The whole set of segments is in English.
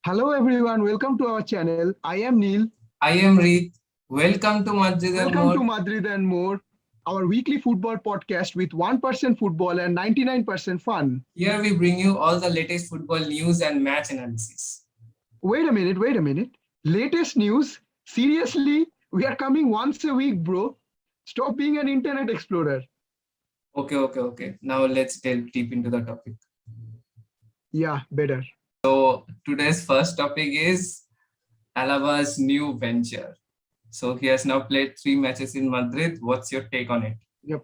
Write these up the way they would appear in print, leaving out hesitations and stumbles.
Hello everyone, welcome to our channel. I am Neil. I am Reet. Welcome to Madrid and Welcome to More. Madrid and More, our weekly football podcast with 1% football and 99% fun. Here we bring you all the latest football news and match analysis. Wait a minute. Latest news? Seriously? We are coming once a week, bro. Stop being an internet explorer. Okay. Now let's delve deep into the topic. Yeah, better. So today's first topic is Alaba's new venture. So he has now played 3 matches in Madrid. What's your take on it? Yep.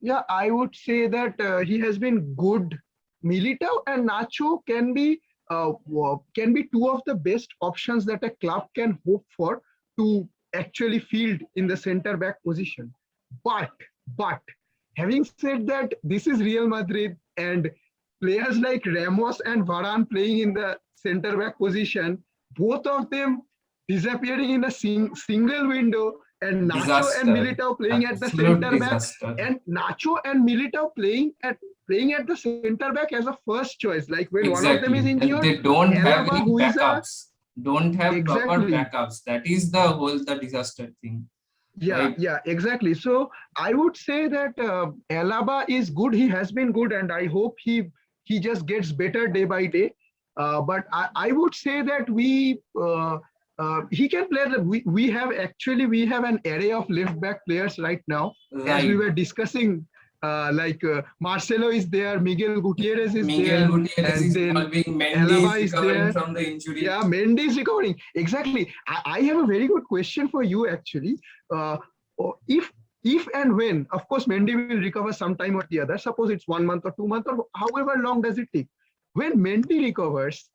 Yeah, I would say that he has been good. Militao and Nacho can be two of the best options that a club can hope for to actually field in the center back position. But having said that, this is Real Madrid and players like Ramos and Varane playing in the center back position, both of them disappearing in a single window, and Nacho and Disaster. Militao playing at the Absolute center back, disaster. and Nacho and Militao playing at the center back as a first choice. Like when one of them is Exactly. And injured, they don't have Alaba, any who is a backups. Don't have proper exactly. backups. That is the disaster thing. Right? Yeah, exactly. So I would say that Alaba is good. He has been good, and I hope he just gets better day by day. But I would say that he can play. We have an array of left back players right now, as we Right. were discussing. Marcelo is there, Miguel Gutierrez is Miguel there, Gutierrez and is then involving, Mendy Alaba is is recovering there. from the injury. Yeah, Mendy is recovering. Exactly. I have a very good question for you actually. Uh, if and when, of course, Mendy will recover sometime or the other. Suppose it's 1 month or 2 months or however long does it take. When Mendy recovers,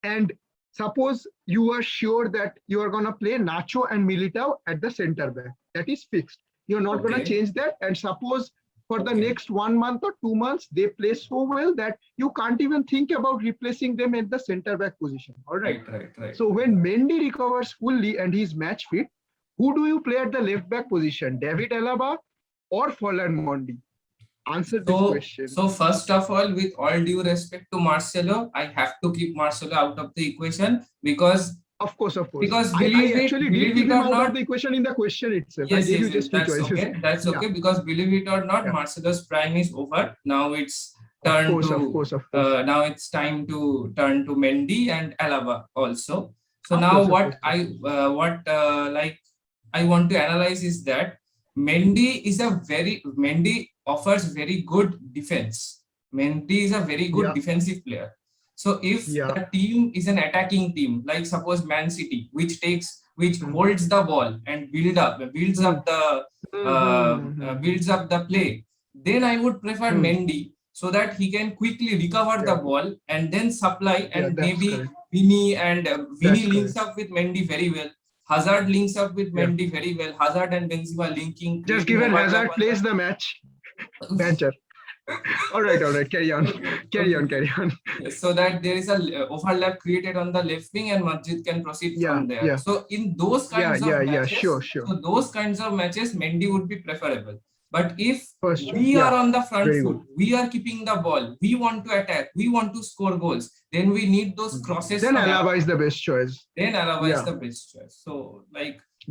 and suppose you are sure that you are gonna play Nacho and Militao at the center back, that is fixed. You're not gonna Okay. change that. And suppose for the Okay. next 1 month or 2 months, they play so well that you can't even think about replacing them at the center back position. All right. Right. So when Mendy recovers fully and he's match fit, who do you play at the left back position? David Alaba or Ferland Mendy? Answer this question. So first of all, with all due respect to Marcelo, I have to keep Marcelo out of the equation because Of course. because I believe actually did believe keep it him or out of not, the equation in the question itself. I gave you just two that's choices. okay. That's Yeah, okay because believe it or not, yeah. Marcelo's prime is over. Now it's Of turn course. to now it's time to turn to Mendy and Alaba also. So Of now course. like I want to analyze is that Mendy offers very good defense. Mendy is a very good Yeah, defensive player. So if yeah. the team is an attacking team, like suppose Man City, which Hmm. holds the ball and Hmm. builds up the play, then I would prefer Hmm. Mendy so that he can quickly recover the Yeah, ball and then supply, yeah. and That's maybe correct. Vinny That's links correct. up with Mendy very well. Hazard links up with Yeah. Mendy very well. Hazard and Benzema linking, Just creating given overlap Hazard on plays the match. Banter. All right. Carry on. Carry on. Yes, so that there is a overlap created on the left wing and Madrid can proceed from there. Yeah. So in those kinds of Sure. matches, Mendy would be preferable. But if First choice. we are Yeah. on the front Very good. foot, we are keeping the ball, we want to attack, we want to score goals, then we need those crosses Then from Alaba is the best choice. then Alaba is Yeah. the best choice. So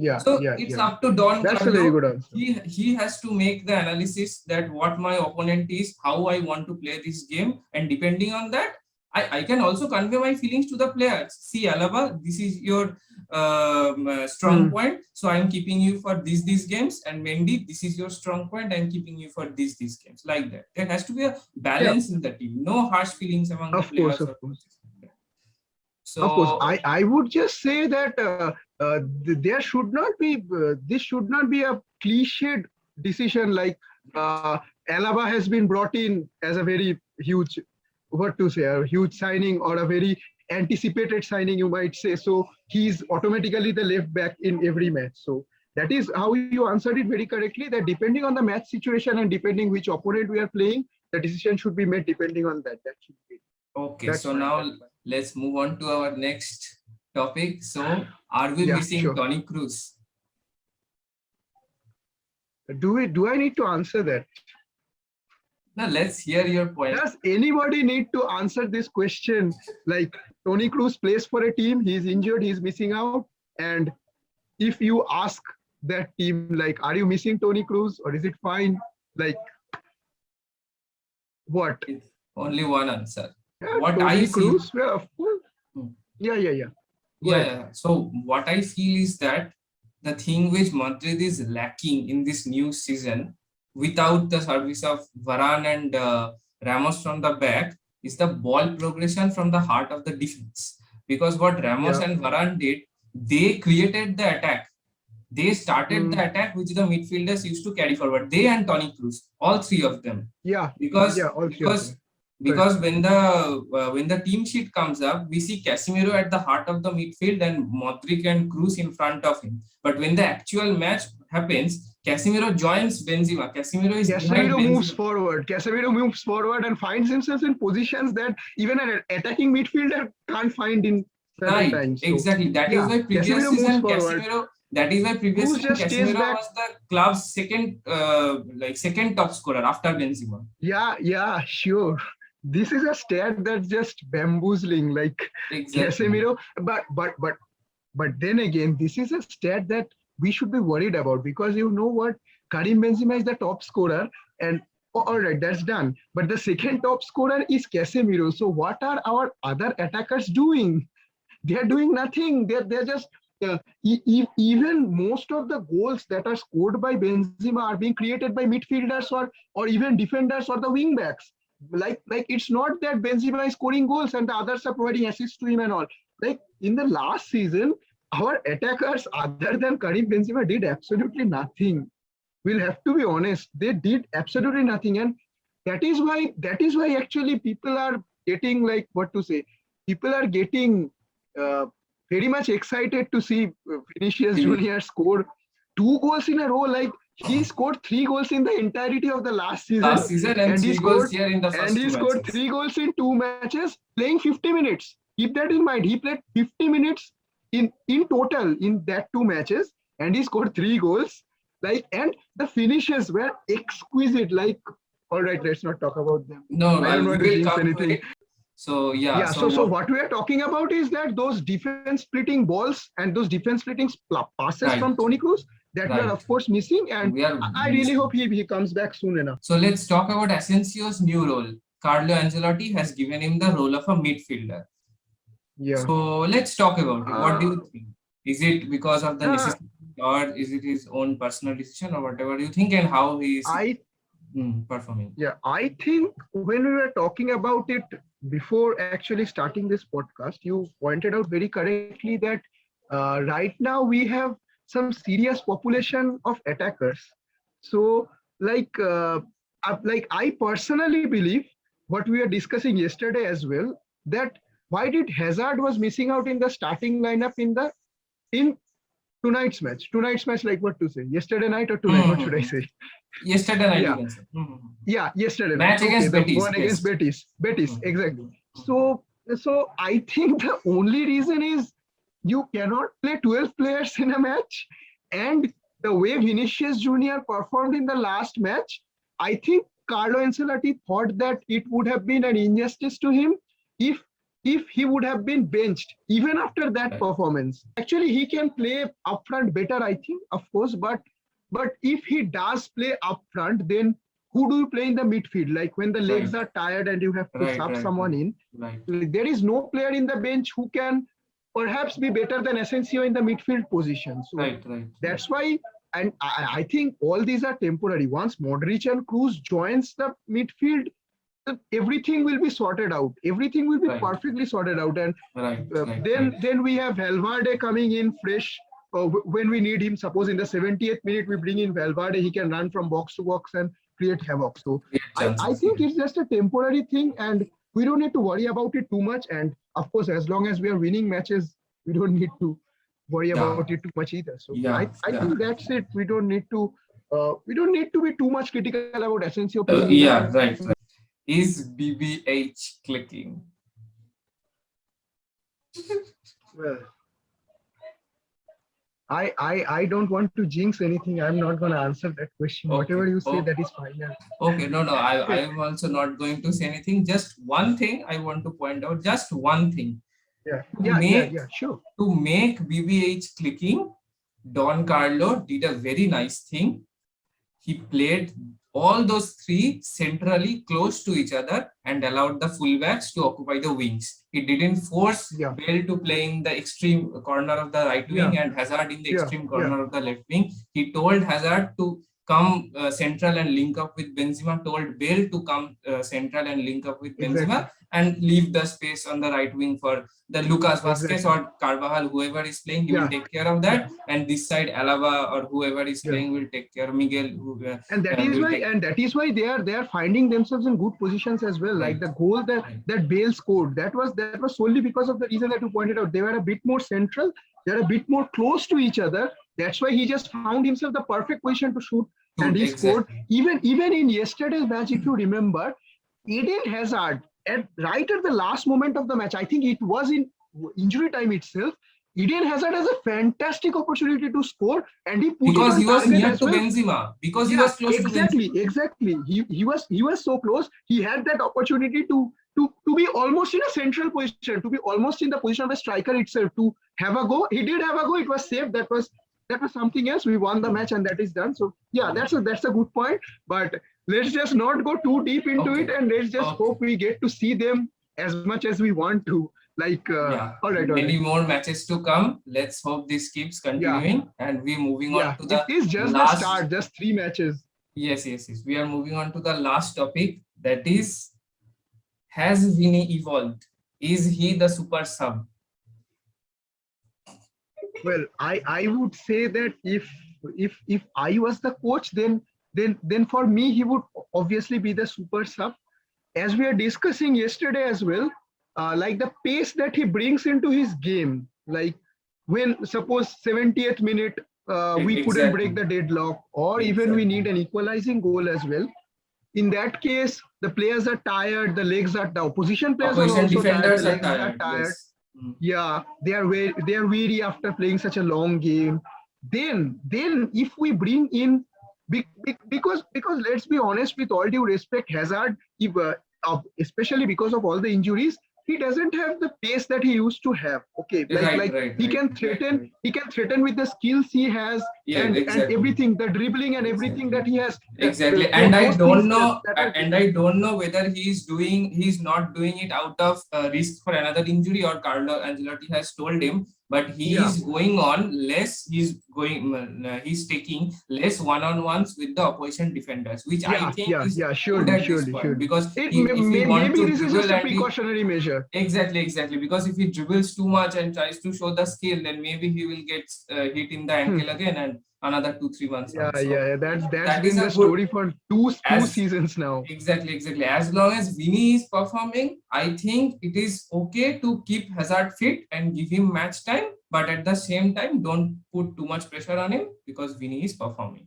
Yeah. it's up to Don That's a very Carlo. good answer. He has to make the analysis that what my opponent is, how I want to play this game, and depending on that, I can also convey my feelings to the players. See, Alaba, this is your strong point, so I'm keeping you for these games, and Mendy, this is your strong point, I'm keeping you for these games. Like that, there has to be a balance in the team. No harsh feelings among the players. Of course. So Of course, I would just say that there should not be this should not be a cliched decision like Alaba has been brought in as a very huge a huge signing or a very anticipated signing, you might say. So he's automatically the left back in every match. So that is how you answered it very correctly. That depending on the match situation and depending which opponent we are playing, the decision should be made depending on that. That should be. okay. That's So fine. now let's move on to our next topic. So are we missing Sure. Toni Kroos? Do I need to answer that? Now let's hear your point. Does anybody need to answer this question? Like, Tony Cruz plays for a team, he's injured, he's missing out. And if you ask that team, like, are you missing Tony Cruz or is it fine? Like, what? It's only one answer. Yeah, What Tony I feel, Cruz, well, of course. Hmm. Yeah. Go yeah, ahead. yeah. So what I feel is that the thing which Madrid is lacking in this new season, without the service of Varane and Ramos from the back, is the ball progression from the heart of the defense. Because what Ramos Yeah. and Varane did, they created the attack. They started the attack which the midfielders used to carry forward. They and Toni Kroos, all three of them. Yeah. Because All three of them. because when the team sheet comes up, we see Casemiro at the heart of the midfield and Modric and Kroos in front of him. But when the actual match happens, Casemiro joins Benzema. Casemiro moves forward. Casemiro moves forward and finds himself in positions that even an attacking midfielder can't find in certain times. So, exactly. That is why previous Casemiro season moves forward. Casemiro. That is why previous Kroos season just stays Casemiro back. was the club's second top scorer after Benzema. Yeah, sure. This is a stat that's just bamboozling, like Exactly. Casemiro. But then again, this is a stat that we should be worried about, because you know what? Karim Benzema is the top scorer, and all right, that's done. But the second top scorer is Casemiro. So what are our other attackers doing? They are doing nothing. They're just even most of the goals that are scored by Benzema are being created by midfielders or even defenders or the wing backs. Like it's not that Benzema is scoring goals and the others are providing assists to him and all. Like in the last season, our attackers other than Karim Benzema did absolutely nothing. We'll have to be honest. They did absolutely nothing, and that is why actually people are getting, like, what to say. People are getting very much excited to see Vinicius Junior score 2 goals in a row. Like, he scored 3 goals in the entirety of the last season, and he 3 goals here in the first and he scored matches. 3 goals in 2 matches, playing 50 minutes. Keep that in mind. He played 50 minutes in total in that 2 matches, and he scored 3 goals. Like, and the finishes were exquisite. Like, all right, let's not talk about them. No, I don't want to jinx anything. So yeah. So what we are talking about is that those defense splitting balls and those defense splitting passes from Toni Kroos that we are of course missing, and I really hope he comes back soon enough. So let's talk about Asensio's new role. Carlo Ancelotti has given him the role of a midfielder. Yeah. So let's talk about it. What do you think? Is it because of the necessity, or is it his own personal decision, or whatever you think, and how he is performing? Yeah, I think when we were talking about it before actually starting this podcast, you pointed out very correctly that right now we have some serious population of attackers. So like I personally believe what we were discussing yesterday as well, that why did Hazard was missing out in the starting lineup in tonight's match, like, what to say, yesterday night or tonight, what should I say? Yesterday night. Yeah, yesterday match night. Against Betis. One against Betis, exactly. So I think the only reason is you cannot play 12 players in a match, and the way Vinicius Junior performed in the last match, I think Carlo Ancelotti thought that it would have been an injustice to him if he would have been benched even after that performance. Actually, he can play up front better, I think, of course, but if he does play up front, then who do you play in the midfield? Like, when the legs are tired and you have to sub someone in, there is no player in the bench who can perhaps be better than Asensio in the midfield position. So that's why, and I think all these are temporary. Once Modric and Kroos joins the midfield, everything will be sorted out. Everything will be perfectly sorted out, and then we have Valverde coming in fresh when we need him. Suppose in the 70th minute we bring in Valverde, he can run from box to box and create havoc. So I think it's just a temporary thing, and we don't need to worry about it too much. And of course, as long as we are winning matches, we don't need to worry about it too much either. So I think that's it. We don't need to be too much critical about Asensio. Is BBH clicking? Well, I don't want to jinx anything. I'm not going to answer that question. Whatever you say, that is fine. Okay, no, I am also not going to say anything. Just one thing I want to point out. Just one thing. Sure. To make BBH clicking, Don Carlo did a very nice thing. He played all those three centrally close to each other and allowed the fullbacks to occupy the wings. He didn't force Bale to play in the extreme corner of the right wing and Hazard in the extreme corner of the left wing. He told Hazard to come central and link up with Benzema, told Bale to come central and link up with Benzema, and leave the space on the right wing for the Lucas Vazquez or Carvajal, whoever is playing, he will take care of that. And this side, Alaba or whoever is playing will take care of Miguel. And that is why they are finding themselves in good positions as well. Like the goal that Bale scored, that was solely because of the reason that you pointed out. They were a bit more central, they're a bit more close to each other. That's why he just found himself the perfect position to shoot, and he scored. Even in yesterday's match, if you remember, Eden Hazard right at the last moment of the match, I think it was in injury time itself, Eden Hazard has a fantastic opportunity to score, and he put because it on he was near to well. Benzema, because he was close to Benzema. Exactly. He was so close. He had that opportunity to be almost in a central position, to be almost in the position of a striker itself, to have a go. He did have a go. It was safe. That was something else. We won the match, and that is done. So yeah, that's a good point. But let's just not go too deep into it, and let's just hope we get to see them as much as we want to. Like all right. Many more matches to come. Let's hope this keeps continuing, and we're moving on to the it is just last... the start, just 3 matches. Yes. We are moving on to the last topic, that is, has Vini evolved? Is he the super sub? Well, I would say that if I was the coach, then for me he would obviously be the super sub. As we are discussing yesterday as well, like the pace that he brings into his game, like when suppose 70th minute we couldn't break the deadlock, or even we need an equalizing goal as well. In that case, the players are tired, the legs are the opposition players are also tired, the legs are tired. Yes. Yeah, they are weary after playing such a long game. Then if we bring in because let's be honest, with all due respect, Hazard, especially because of all the injuries, he doesn't have the pace that he used to have. Okay, he can threaten with the skills he has, and everything, the dribbling and everything that he has. Exactly, and I don't know whether he's not doing it out of risk for another injury, or Carlo Ancelotti has told him. But he is going on less. He's taking less one-on-ones with the opposition defenders, which I think is surely. Because maybe this is just a precautionary measure. Exactly. Because if he dribbles too much and tries to show the skill, then maybe he will get hit in the ankle again, and another 2-3 months. That's been the story for two seasons now. Exactly. As long as Vini is performing, I think it is okay to keep Hazard fit and give him match time, but at the same time, don't put too much pressure on him because Vini is performing.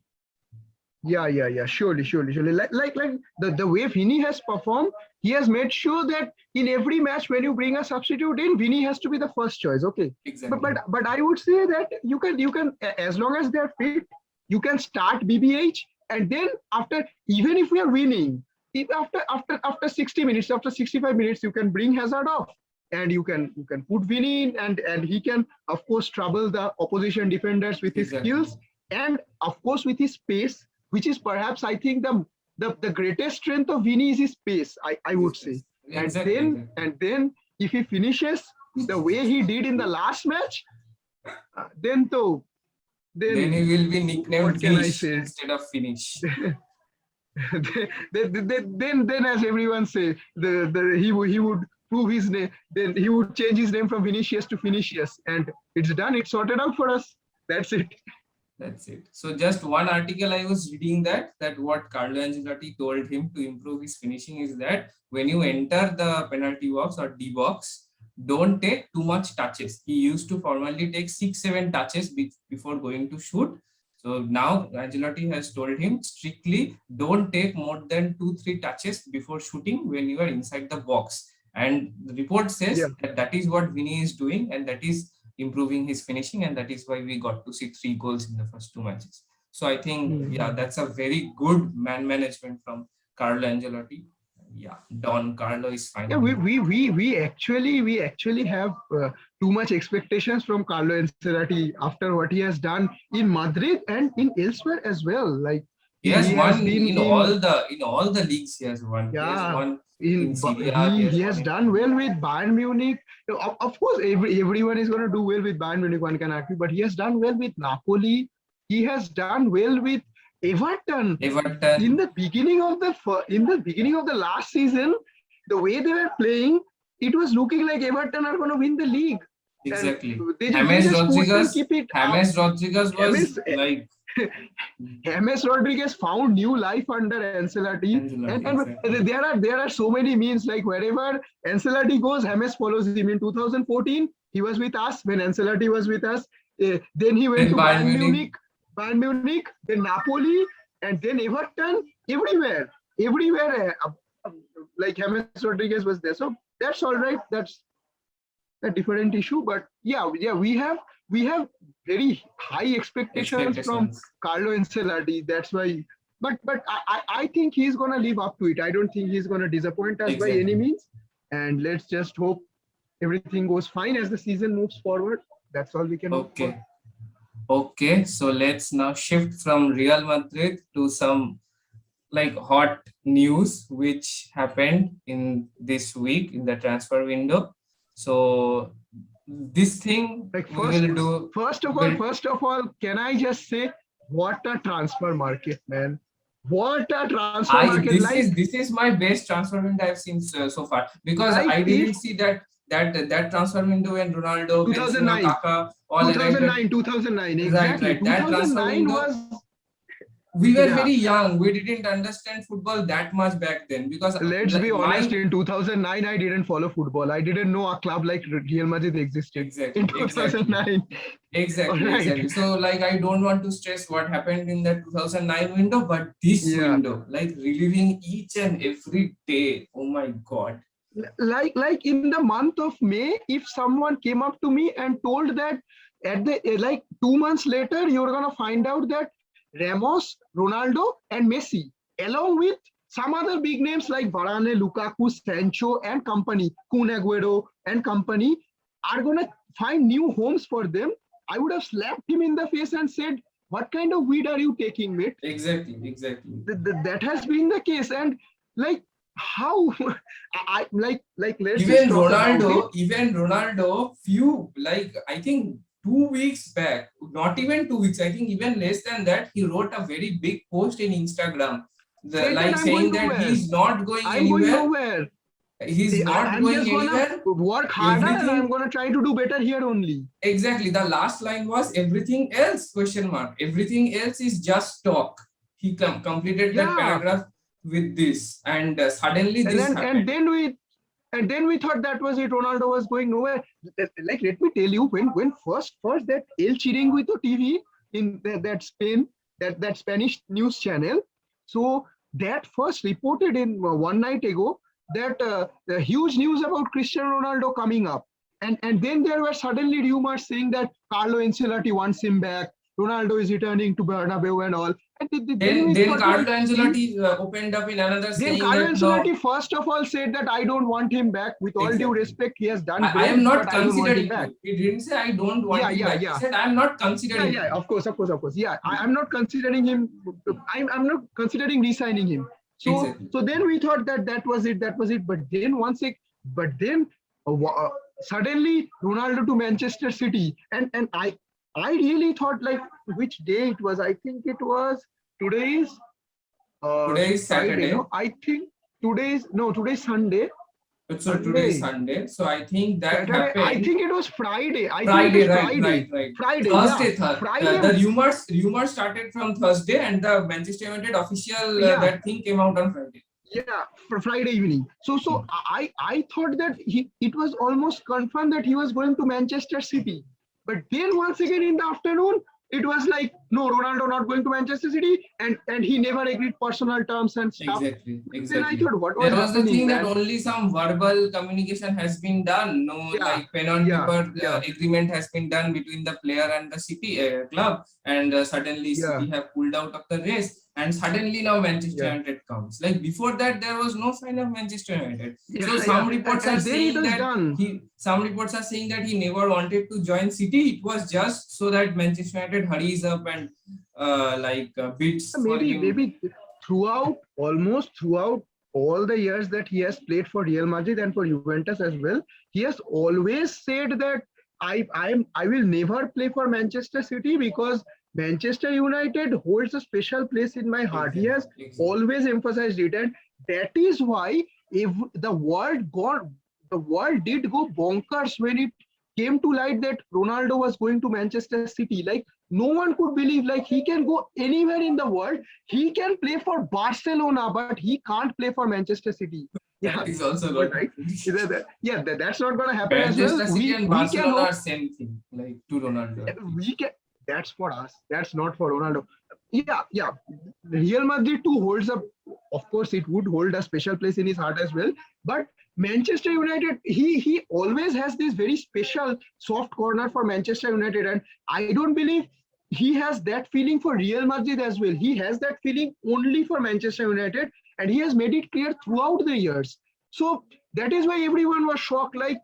Surely. Like the way Vini has performed, he has made sure that in every match when you bring a substitute in, Vini has to be the first choice. Okay. Exactly. But I would say that you can as long as they're fit, you can start BBH, and then even if we are winning, after 60 minutes, after 65 minutes, you can bring Hazard off, and you can put Vini in, and he can of course trouble the opposition defenders with his skills, and of course with his pace, which is perhaps, I think, the greatest strength of Vini is his pace, I would say. And then if he finishes the way he did in the last match, then he will be nicknamed Finish instead of Finish. then as everyone say, he would prove his name. Then he would change his name from Vinicius to Finicius, and it's done. It's sorted out for us. That's it. So just one article I was reading that what Carlo Ancelotti told him to improve his finishing is that when you enter the penalty box or D box, don't take too much touches. He used to formerly take 6-7 touches before going to shoot. So now Ancelotti has told him strictly don't take more than 2-3 touches before shooting when you are inside the box. And the report says that is what Vini is doing, and that is improving his finishing, and that is why we got to see 3 goals in the first 2 matches. So I think that's a very good man management from Carlo Ancelotti. Yeah, Don Carlo is fine. Yeah, we actually have too much expectations from Carlo Ancelotti after what he has done in Madrid and in elsewhere as well. Like He has he has won been in all the leagues. He has won. He has yeah won in Serie A. he Won has in done well with Bayern Munich. Of course, everyone is going to do well with Bayern Munich. One can argue, but he has done well with Napoli. He has done well with Everton. In Everton. the beginning of the last season, the way they were playing, it was looking like Everton are going to win the league, and Exactly. they James just couldn't Rodriguez. keep it up. James Rodriguez was James like James Rodriguez found new life under Ancelotti, Ancelotti. and Exactly. there are so many memes like wherever Ancelotti goes, James follows him. In 2014, he was with us when Ancelotti was with us. Then he went Then to Bayern Munich. Bayern Munich, then Napoli, and then Everton. Everywhere, like James Rodriguez was there. So that's all right. That's a different issue. But yeah, we have very high expectations from Expectations. Carlo Ancelotti. That's why. But I think he's gonna live up to it. I don't think he's gonna disappoint us by any Exactly. means. And let's just hope everything goes fine as the season moves forward. That's all we can hope for. Okay. Okay. So let's now shift from Real Madrid to some like hot news which happened in this week in the transfer window. So this thing Like we will do. first of all, can I just say what a transfer market, man? What a transfer I market! this is my best transfer window I've seen so far because Like I if didn't see that transfer window when Ronaldo, Benzema, 2009, Kaká all arrived. 2009, Right, exactly. right. That transfer 2009 window, was we were yeah. very young. We didn't understand football that much back then because Let's be honest. my In 2009, I didn't follow football. I didn't know a club like Real Madrid existed in exactly. 2009. All right. Exactly. So, like, I don't want to stress what happened in the 2009 window, but this Yeah. window, like, reliving each and every day. Oh my God. Like in the month of May, if someone came up to me and told that at the like 2 months later, you're gonna find out that Ramos, Ronaldo, and Messi, along with some other big names like Varane, Lukaku, Sancho, and company, Kun Aguero and company, are gonna find new homes for them, I would have slapped him in the face and said, "What kind of weed are you taking, mate?" Exactly. That has been the case, and like how I like let's just talk about it. Even Ronaldo, few like I think 2 weeks back, not even 2 weeks, I think even less than that, he wrote a very big post in Instagram, Said that like I'm going saying that nowhere. he's not going I'm going anywhere. nowhere. He's not I'm going just gonna anywhere. work harder and I'm Everything gonna try to do better here only. exactly. The last line was everything else question mark. Everything else is just talk. He completed that Yeah. paragraph with this, and suddenly And this then happened. and then we thought that was it. Ronaldo was going nowhere. Like let me tell you, when first that El Chiringuito TV in that Spain that Spanish news channel, so that first reported in one night ago that the huge news about Cristiano Ronaldo coming up, and then there were suddenly rumors saying that Carlo Ancelotti wants him back. Ronaldo is returning to Bernabeu and all. And then we Then thought Carlo like, Ancelotti opened up in another then saying Carlo that no, Ancelotti first of all said that I don't want him back. With all due exactly. respect, he has done I great, am not but I don't want him considering back. you. He didn't say I don't want him back. Yeah. He said I am not considering. Yeah. Of course. Yeah, I'm not considering him. I'm not considering re-signing him. So Exactly. so then we thought that was it. But then suddenly Ronaldo to Manchester City, and I really thought like which day it was. I think it was today's Today is Friday. Saturday. No, I think today's Sunday. So today is Sunday. So I think that Saturday, happened. I think it was Friday. Friday. Friday. Thursday. Yeah. Friday. The rumors started from Thursday, and the Manchester United official that thing came out on Friday. Yeah, for Friday evening. So I thought that it was almost confirmed that he was going to Manchester City. But then once again in the afternoon, it was like, no, Ronaldo not going to Manchester City, and he never agreed personal terms and stuff. Exactly. Then I thought, what was there was the happening, thing man? that only some verbal communication has been done. No, like pen on paper agreement has been done between the player and the City club, and suddenly City have pulled out of the race. and suddenly now Manchester Yeah. United comes. Like before that, there was no sign of Manchester United. Yeah, So yeah. some reports are And then it saying was that done. some reports are saying that he never wanted to join City. It was just so that Manchester United hurries up and bids for him. Maybe almost throughout all the years that he has played for Real Madrid and for Juventus as well, he has always said that I will never play for Manchester City because Manchester United holds a special place in my heart. He Exactly, has exactly. always emphasized it, and that is why if the world did go bonkers when it came to light that Ronaldo was going to Manchester City. Like no one could believe like he can go anywhere in the world. He can play for Barcelona, but he can't play for Manchester City. Yeah, That is also all not right. happening. Yeah, that's not gonna happen as well. Manchester City and We can Barcelona are hope. same thing, like to Ronaldo. We can. That's for us. That's not for Ronaldo. Yeah. Real Madrid too holds a. Of course, it would hold a special place in his heart as well. But Manchester United, he always has this very special soft corner for Manchester United, and I don't believe he has that feeling for Real Madrid as well. He has that feeling only for Manchester United, and he has made it clear throughout the years. So that is why everyone was shocked. Like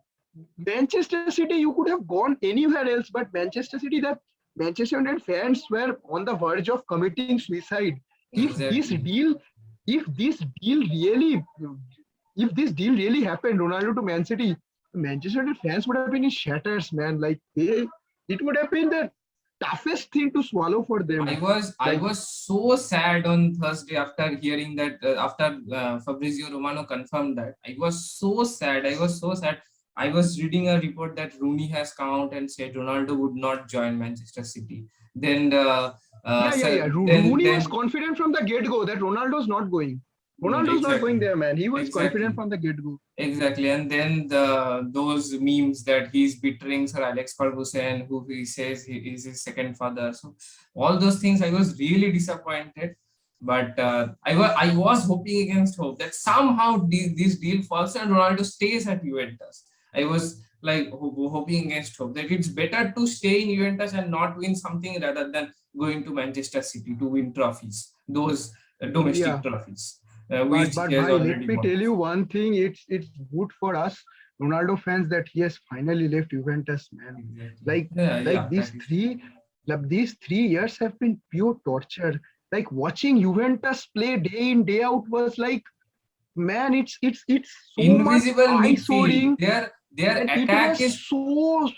Manchester City, you could have gone anywhere else, but Manchester City, the Manchester United fans were on the verge of committing suicide. If this Exactly. deal, if this deal really, if this deal really happened, Ronaldo to Man City, Manchester United fans would have been in shatters, man. Like it would have been the toughest thing to swallow for them. I Like was so sad on Thursday after hearing that after Fabrizio Romano confirmed that. I was so sad. I was so sad. I was reading a report that Rooney has come out and said Ronaldo would not join Manchester City. Then yeah. Rooney was then confident from the get go that Ronaldo's not going. Ronaldo's not going exactly, there, man. He was confident exactly. from the get go. Exactly, and then those memes that he's betraying Sir Alex Ferguson, who he says he is his second father. So all those things, I was really disappointed. But I was hoping against hope that somehow this deal falls and Ronaldo stays at Juventus. I was like hoping against hope that it's better to stay in Juventus and not win something rather than going to Manchester City to win trophies, those domestic Yeah. trophies, But which he has bhai, let already me won. tell you one thing. It's good for us Ronaldo fans that he has finally left Juventus, man. Exactly. Like Yeah, like that is. these 3 years have been pure torture. Like watching Juventus play day in day out was like, man, it's so much Invisible midfield. eyesore, Their and it attack was is so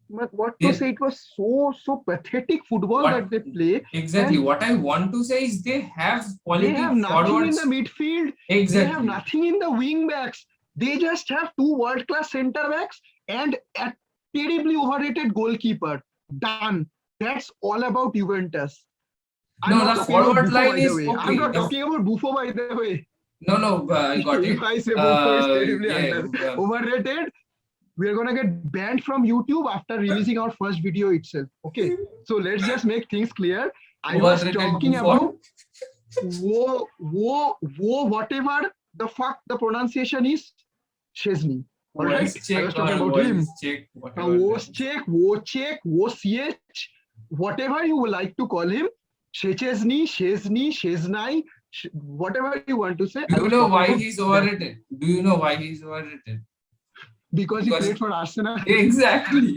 what to their say. It was so pathetic football what that they play, exactly and what I want to say is they have they quality have nothing in the forwards. midfield. They have Exactly. nothing in the wing backs. They just have two world class center backs and a terribly overrated goalkeeper. Done. That's all about Juventus. I'm No, not the talking about forward Buffon, line by the is way. I'm okay. not talking about Buffon, by the way. No, I got If it. I say Buffon is terribly Yeah, overrated, we're gonna get banned from YouTube after releasing our first video itself. Okay, so let's just make things clear. I was overrated talking about Buffon. whatever the fuck the pronunciation is, Chesney. All right, Voice I check was talking or about him. voice check, whatever that is. Wo check, whatever you would like to call him, Sheznai, whatever you want to say. I Do you was know talking why about he's that overrated? Do you know why he's overrated? because he Because played for Arsenal. exactly.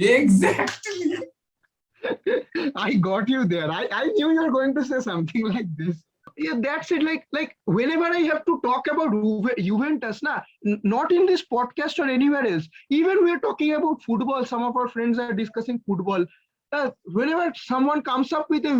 I got you there. I knew you were going to say something like this. Yeah, that's it. Like whenever I have to talk about Juventus, not in this podcast or anywhere else. Even we're talking about football. Some of our friends are discussing football. Whenever someone comes up with a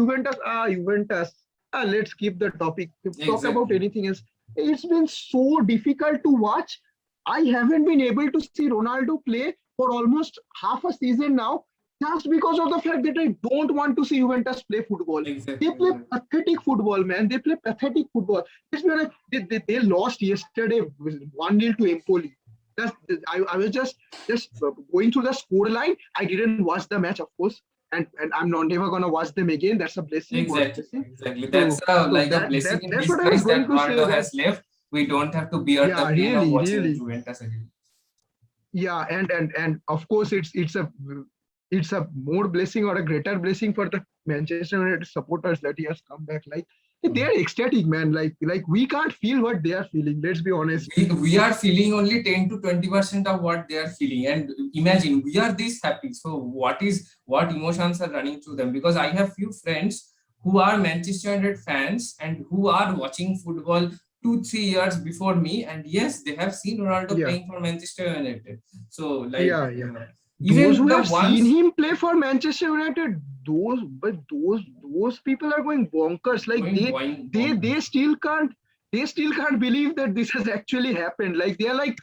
Juventus, let's keep the topic. Talk about Exactly. anything else. It's been so difficult to watch. I haven't been able to see Ronaldo play for almost half a season now, just because of the fact that I don't want to see Juventus play football. They Exactly. play pathetic football, man. They play pathetic football. They lost yesterday 1-0 to Empoli. I was just going through the score line. I didn't watch the match, of course, and I'm not never gonna watch them again. That's a blessing, God's Exactly. blessing. Exactly. That's So like a that blessing that in that's what I was disguise going that to say. Ronaldo That has left. We don't have to bear the yeah, pain of watching really, Juventus again. yeah, and of course it's a more blessing or a greater blessing for the Manchester United supporters that he has come back. Like They're ecstatic, man. Like we can't feel what they are feeling. Let's be honest. We are feeling only 10 to 20% of what they are feeling, and imagine we are this happy, so what emotions are running through them? Because I have few friends who are Manchester United fans and who are watching football 2 3 years before me, and yes, they have seen Ronaldo Yeah, playing for Manchester United. So like yeah. Those even who the have seen ones him play for Manchester United, those people are going bonkers. Like going they still can't believe that this has actually happened. Like they're like,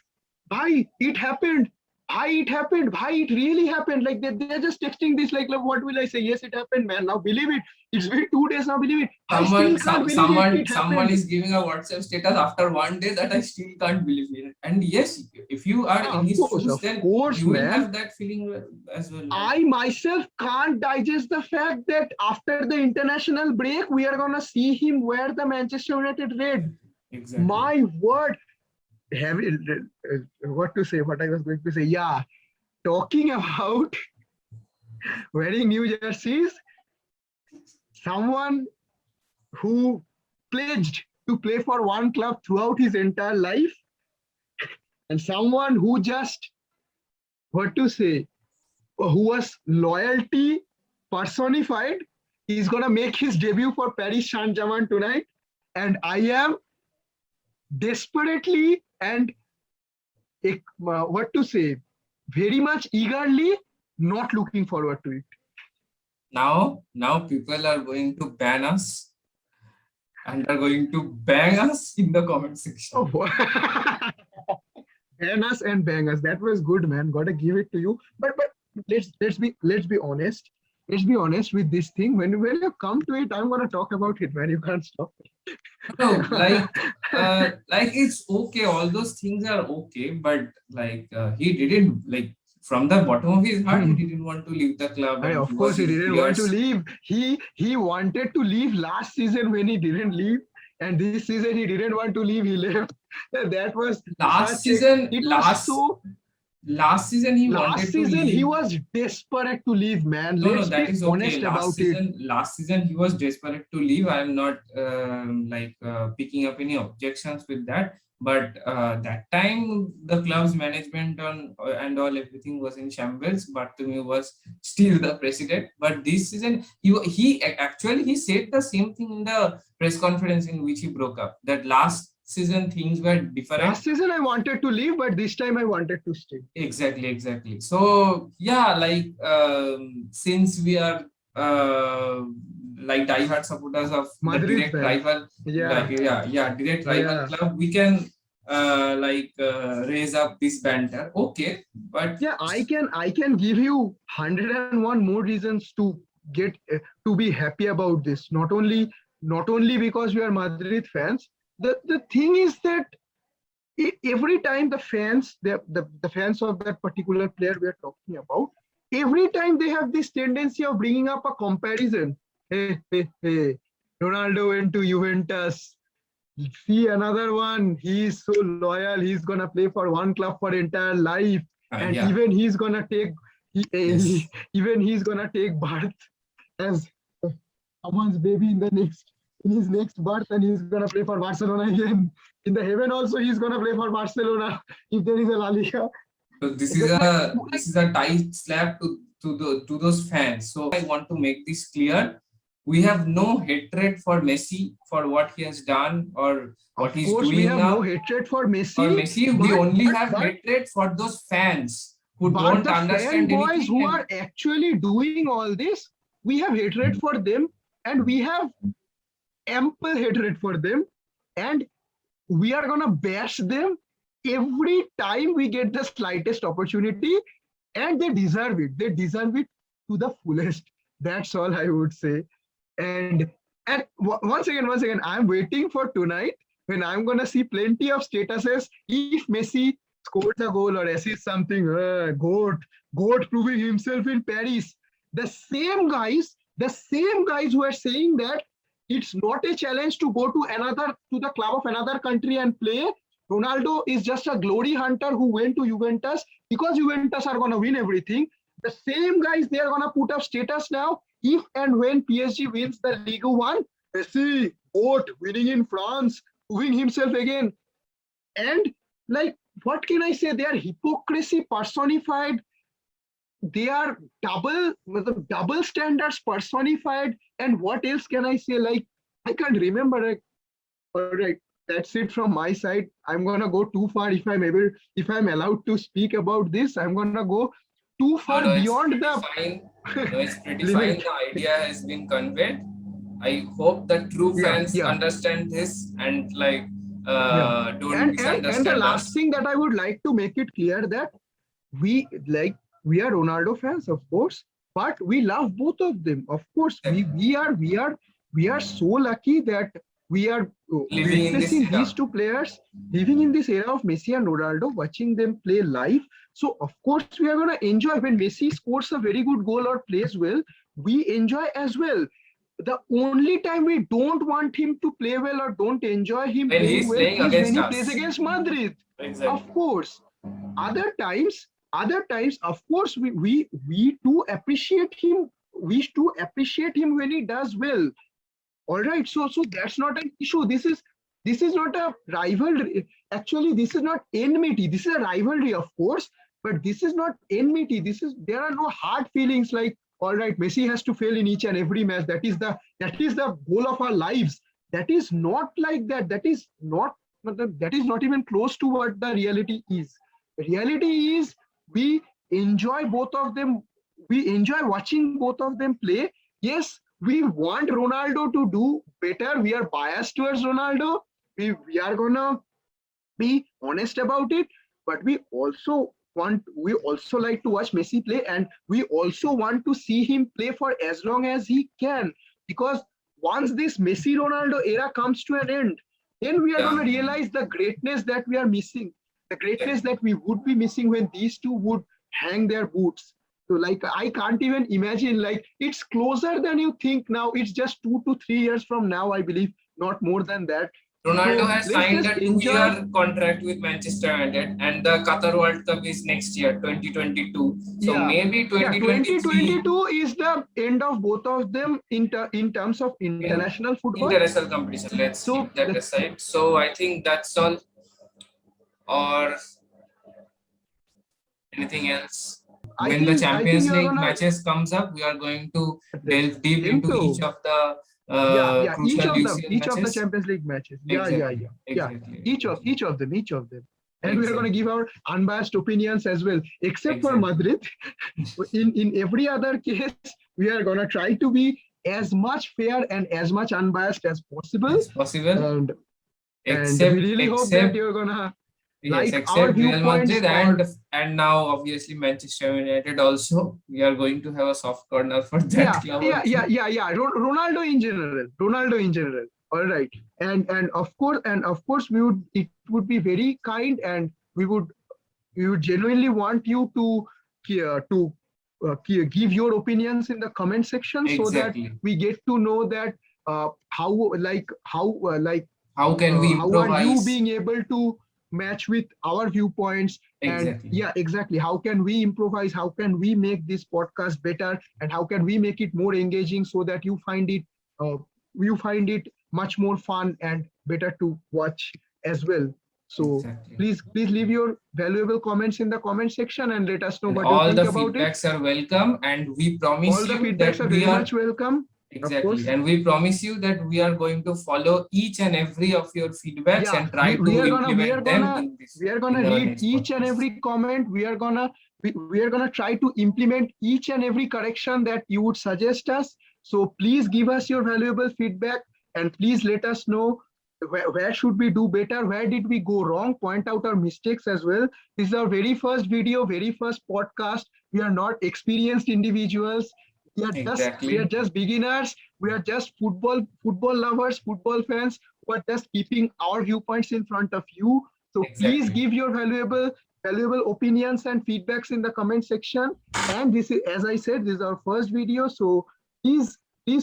bhai, it happened. Bhai, it happened. Bhai, it really happened. Like they're just texting this, like, what will I say? Yes, it happened, man. Now believe it. It's been 2 days now, believe it. I still can't believe it. It someone happened. is giving a WhatsApp status after one day that I still can't believe it. And yes, if you are Yeah, in his shoes, of then course, you will man. have that feeling as well. Like, I myself can't digest the fact that after the international break, we are gonna see him wear the Manchester United red. exactly. My word, have it, what to say? What I was going to say? Yeah, talking about wearing new jerseys, someone who pledged to play for one club throughout his entire life, and someone who just, what to say, who was loyalty personified. He's gonna make his debut for Paris Saint-Germain tonight, and I am desperately and what to say, very much eagerly not looking forward to it. Now people are going to ban us and are going to bang us in the comment section. Oh, ban us and bang us. That was good, man. Gotta give it to you. But let's be honest. Let's be honest with this thing. When you come to it, I'm gonna talk about it, man. You can't stop. No, like it's okay. All those things are okay, but like he didn't like from the bottom of his heart, he didn't want to leave the club, and he Of was course, he in didn't want to tears. leave. He wanted to leave last season when he didn't leave, and this season he didn't want to leave. He left. That was Last such a. season, It was last so. last season he Last wanted to season he leave. was desperate to leave, man. No, Let's that be is okay. honest about it. Last season he was desperate to leave. I am not picking up any objections with that. But that time the club's management on and all everything was in shambles. Bartomeu was still the president. But this season he actually he said the same thing in the press conference in which he broke up. That last season things were different. Last season I wanted to leave, but this time I wanted to stay. Exactly. So yeah, like since we are like diehard supporters of the Madrid direct fans. rival, Yeah. direct rival Yeah. club, we can raise up this banter. Okay, but Yeah, I can give you 101 more reasons to get to be happy about this. Not only because we are Madrid fans. The thing is that every time the fans of that particular player we are talking about, every time they have this tendency of bringing up a comparison. Hey, Ronaldo went to Juventus. See another one. He's so loyal. He's gonna play for one club for entire life, and yeah, even he's gonna take yes. even he's gonna take birth as someone's baby in his next birth, and he's gonna play for Barcelona again. In the heaven also, he's gonna play for Barcelona if there is a La Liga. So Like, this is a tight slap to those fans. So I want to make this clear. We have no hatred for Messi for what he has done or what of he's course, we doing have no now. hatred for For Messi, Messi, we but only but have but hatred for those fans who but don't the understand fanboys anything who and are actually doing all this, we have hatred for them, and we have ample hatred for them, and we are gonna bash them every time we get the slightest opportunity, and they deserve it. They deserve it to the fullest. That's all I would say. And once again, I'm waiting for tonight when I'm gonna see plenty of statuses. If Messi scores a goal or assists something, goat proving himself in Paris. The same guys who are saying that it's not a challenge to go to the club of another country and play. Ronaldo is just a glory hunter who went to Juventus because Juventus are gonna win everything. The same guys, they are gonna put up status now if and when PSG wins the Ligue 1. Messi, GOAT, winning in France, proving himself again. And like, what can I say? They are hypocrisy personified. They are double standards personified. And what else can I say? Like, I can't remember. Like, all right, that's it from my side. I'm gonna go too far if I'm allowed to speak about this. I'm gonna go too No, far no, it's beyond pretty the fine. No, it's pretty fine. limit. The idea has been conveyed. I hope the true Yeah, fans yeah, understand this and like yeah. don't And the misunderstand last us. thing that I would like to make it clear that we like we are Ronaldo fans, of course, but we love both of them. Of course, we are so lucky that we are Living in this witnessing these era. two players living in this era of Messi and Ronaldo, watching them play live. So of course we are gonna enjoy when Messi scores a very good goal or plays well. We enjoy as well. The only time we don't want him to play well or don't enjoy him When playing he's well playing is when against he plays us. against Madrid. Of Exactly. course, other times of course we too appreciate him. We too appreciate him when he does well. All right, so that's not an issue. This is not a rivalry. Actually, this is not enmity. This is a rivalry, of course, but this is not enmity. There are no hard feelings like, all right, Messi has to fail in each and every match. That is the goal of our lives. That is not like that. That is not even close to what the reality is. The reality is we enjoy both of them. We enjoy watching both of them play. Yes, we want Ronaldo to do better. We are biased towards Ronaldo. We are gonna be honest about it, but we also like to watch Messi play, and we also want to see him play for as long as he can. Because once this Messi Ronaldo era comes to an end, then we are Yeah. gonna realize the greatness that we are missing, the greatness Exactly. that we would be missing when these two would hang their boots. So like I can't even imagine, like it's closer than you think now. It's just 2 to 3 years from now, I believe, not more than that. Ronaldo So has let's signed just a enjoy. 2-year contract with Manchester United, and the Qatar World Cup is next year, 2022. So Yeah, maybe yeah. 2023 2022 is the end of both of them in terms of in international football. international competition. Let's So keep that aside. So I think that's all. Or anything else? I When the think I think Champions you're League gonna matches comes up, we are going to delve deep same into to each of the yeah. Each crucial of them, UCL each of the matches. Champions League matches. Exactly, Yeah. exactly, Each of them, and we are gonna exactly, give our unbiased opinions as well. Except for exactly. Madrid, in every other case, we are gonna try to be as much fair and as much unbiased as possible. As possible, And we really hope that except you're gonna yes, like our except Real viewpoints Madrid or and now obviously Manchester United also. We are going to have a soft corner for that yeah, club yeah, yeah, also. yeah, yeah. Ronaldo in general. All right, and of course, it would be very kind, and we would genuinely want you to give your opinions in the comment section so that Exactly. we get to know that How can we how are you improvise? being able to match with our viewpoints. And Exactly. yeah, exactly, how can we improvise, how can we make this podcast better, and how can we make it more engaging so that uh, you find it much more fun and better to watch as well. So Exactly. please leave your valuable comments in the comment section and let us know And what you all think the about it. feedbacks are welcome, and we promise All the you feedbacks that are we very are much welcome, of exactly, course. and we promise you that we are going to follow each and every of your feedbacks Yeah, and we, try we to are gonna we are implement them gonna in this we are in gonna our read next each and podcast. every comment. We are gonna try to implement each and every correction that you would suggest us. So please give us your valuable feedback, and please let us know where should we do better, where did we go wrong, point out our mistakes as well. This is our very first video, very first podcast. We are not experienced individuals. We are Exactly, just beginners. We are just football lovers, football fans who are just keeping our viewpoints in front of you. So please exactly. give your valuable opinions and feedbacks in the comment section. And this is, as I said, this is our first video. So please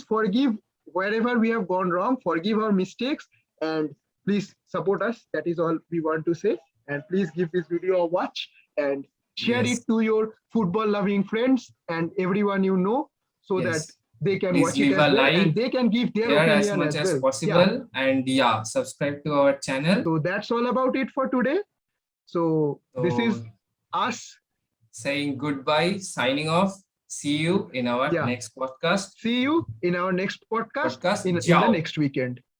forgive wherever we have gone wrong, forgive our mistakes, and please support us. That is all we want to say. And please give this video a watch and share Yes, it to your football loving friends and everyone you know, so that yes. they can Please watch it leave as a well, like and they can give their here as opinion much as as well. possible. And yeah, subscribe to our channel. So that's all about it for today. So this is So us. saying goodbye, signing off. See you in our Yeah. next podcast. See you in our next podcast in the Ciao. next weekend.